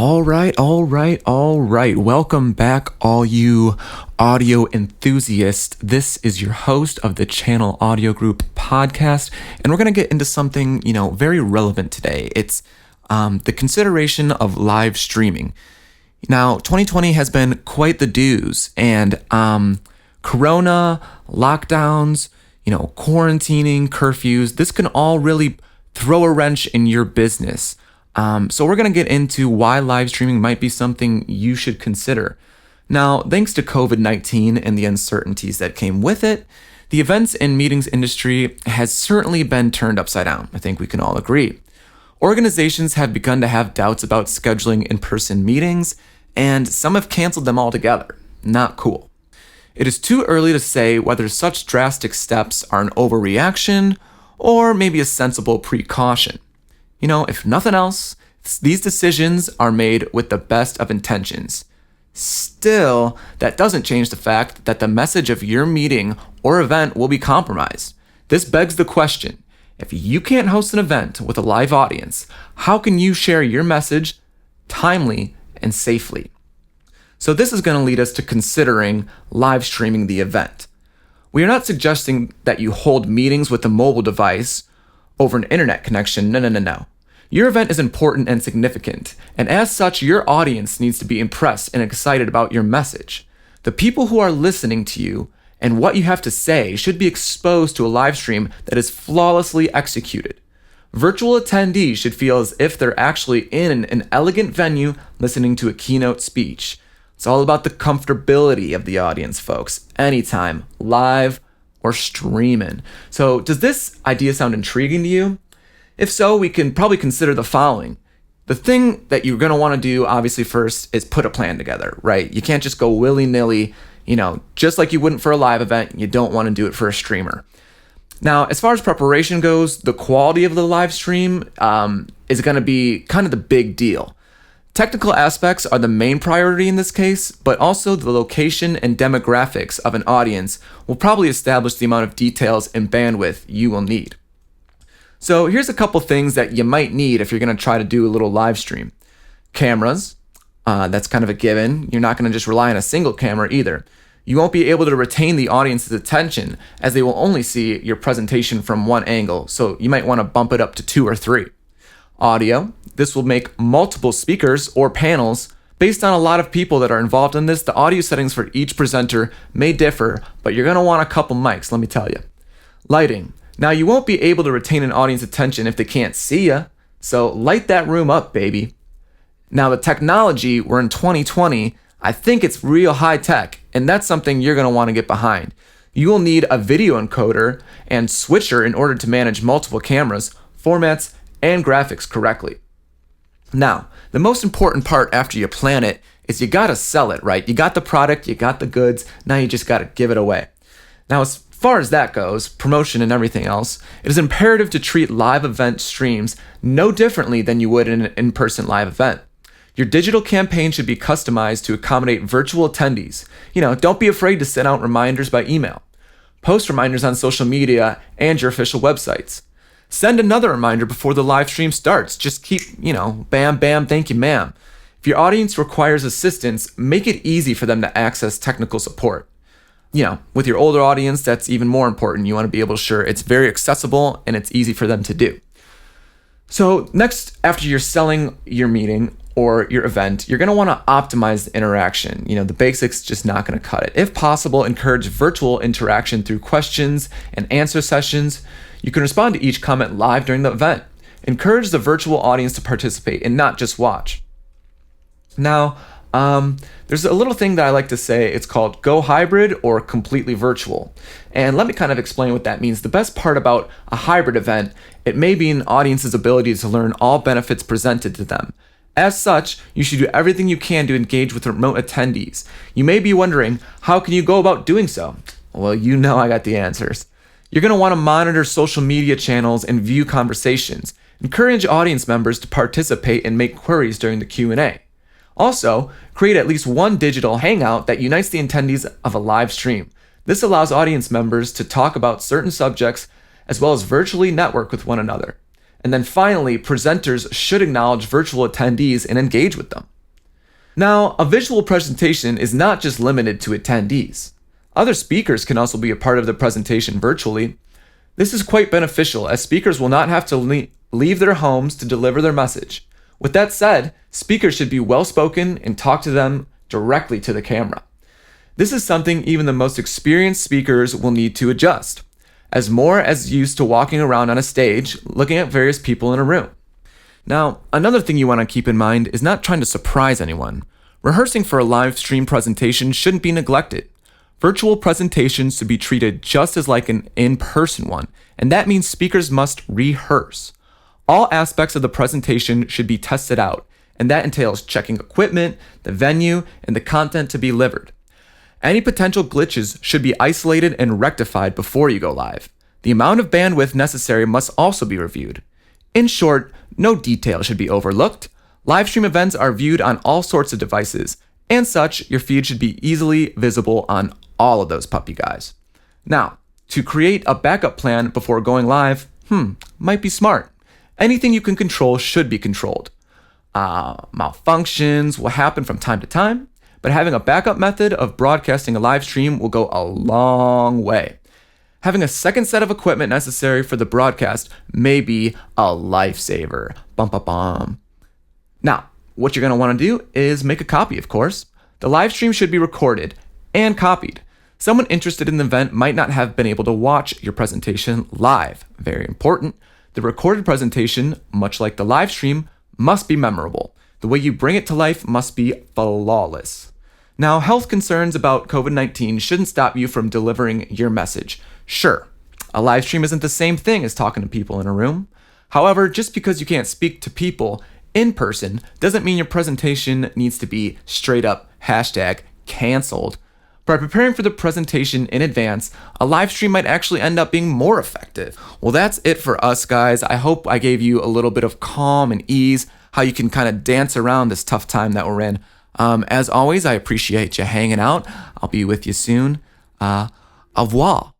All right. Welcome back, all you audio enthusiasts. This is your host of the Channel Audio Group podcast, and we're going to get into something, very relevant today. It's the consideration of live streaming. Now, 2020 has been quite the doozy, and Corona, lockdowns, quarantining, curfews, this can all really throw a wrench in your business. So we're going to get into why live streaming might be something you should consider. Now, thanks to COVID-19 and the uncertainties that came with it, the events and meetings industry has certainly been turned upside down. I think we can all agree. Organizations have begun to have doubts about scheduling in-person meetings, and some have canceled them altogether. Not cool. It is too early to say whether such drastic steps are an overreaction or maybe a sensible precaution. If nothing else, these decisions are made with the best of intentions. Still, that doesn't change the fact that the message of your meeting or event will be compromised. This begs the question, if you can't host an event with a live audience, how can you share your message timely and safely? So this is going to lead us to considering live streaming the event. We are not suggesting that you hold meetings with a mobile device over an internet connection. No. Your event is important and significant, and as such, your audience needs to be impressed and excited about your message. The people who are listening to you and what you have to say should be exposed to a live stream that is flawlessly executed. Virtual attendees should feel as if they're actually in an elegant venue listening to a keynote speech. It's all about the comfortability of the audience, folks, anytime, live or streaming. So does this idea sound intriguing to you? If so, we can probably consider the following. The thing that you're going to want to do, obviously, first is put a plan together, right? You can't just go willy-nilly, just like you wouldn't for a live event. You don't want to do it for a streamer. Now, as far as preparation goes, the quality of the live stream is going to be kind of the big deal. Technical aspects are the main priority in this case, but also the location and demographics of an audience will probably establish the amount of details and bandwidth you will need. So here's a couple things that you might need if you're going to try to do a little live stream. Cameras, that's kind of a given. You're not going to just rely on a single camera either. You won't be able to retain the audience's attention as they will only see your presentation from one angle, so you might want to bump it up to 2 or 3. Audio, this will make multiple speakers or panels. Based on a lot of people that are involved in this, the audio settings for each presenter may differ, but you're going to want a couple mics, let me tell you. Lighting. Now, you won't be able to retain an audience attention if they can't see you, so light that room up, baby. Now, the technology, we're in 2020, I think it's real high tech, and that's something you're going to want to get behind. You will need a video encoder and switcher in order to manage multiple cameras, formats, and graphics correctly. Now, the most important part after you plan it is you got to sell it, right? You got the product, you got the goods, now you just got to give it away. Now, as far as that goes, promotion and everything else, it is imperative to treat live event streams no differently than you would in an in-person live event. Your digital campaign should be customized to accommodate virtual attendees. Don't be afraid to send out reminders by email. Post reminders on social media and your official websites. Send another reminder before the live stream starts. Just keep, bam, bam, thank you, ma'am. If your audience requires assistance, make it easy for them to access technical support. With your older audience, that's even more important. You want to be able to ensure it's very accessible and it's easy for them to do. So next, after you're selling your meeting or your event, you're going to want to optimize the interaction. The basics just not going to cut it. If possible, encourage virtual interaction through questions and answer sessions. You can respond to each comment live during the event. Encourage the virtual audience to participate and not just watch. Now, there's a little thing that I like to say. It's called go hybrid or completely virtual. And let me kind of explain what that means. The best part about a hybrid event, it may be an audience's ability to learn all benefits presented to them. As such, you should do everything you can to engage with remote attendees. You may be wondering, how can you go about doing so? Well, I got the answers. You're going to want to monitor social media channels and view conversations. Encourage audience members to participate and make queries during the Q&A. Also, create at least one digital hangout that unites the attendees of a live stream. This allows audience members to talk about certain subjects as well as virtually network with one another. And then finally, presenters should acknowledge virtual attendees and engage with them. Now, a visual presentation is not just limited to attendees. Other speakers can also be a part of the presentation virtually. This is quite beneficial as speakers will not have to leave their homes to deliver their message. With that said, speakers should be well-spoken and talk to them directly to the camera. This is something even the most experienced speakers will need to adjust, as more as used to walking around on a stage, looking at various people in a room. Now, another thing you want to keep in mind is not trying to surprise anyone. Rehearsing for a live stream presentation shouldn't be neglected. Virtual presentations should be treated just as like an in-person one, and that means speakers must rehearse. All aspects of the presentation should be tested out, and that entails checking equipment, the venue, and the content to be delivered. Any potential glitches should be isolated and rectified before you go live. The amount of bandwidth necessary must also be reviewed. In short, no detail should be overlooked. Live stream events are viewed on all sorts of devices, and such, your feed should be easily visible on all of those puppy guys. Now, to create a backup plan before going live, might be smart. Anything you can control should be controlled. Malfunctions will happen from time to time, but having a backup method of broadcasting a live stream will go a long way. Having a second set of equipment necessary for the broadcast may be a lifesaver. Bum, bum, bum. Now, what you're going to want to do is make a copy, of course. The live stream should be recorded and copied. Someone interested in the event might not have been able to watch your presentation live. Very important. The recorded presentation, much like the live stream, must be memorable. The way you bring it to life must be flawless. Now, health concerns about COVID-19 shouldn't stop you from delivering your message. Sure, a live stream isn't the same thing as talking to people in a room. However, just because you can't speak to people in person doesn't mean your presentation needs to be straight up #canceled. By preparing for the presentation in advance, a live stream might actually end up being more effective. Well, that's it for us, guys. I hope I gave you a little bit of calm and ease, how you can kind of dance around this tough time that we're in. As always, I appreciate you hanging out. I'll be with you soon. Au revoir.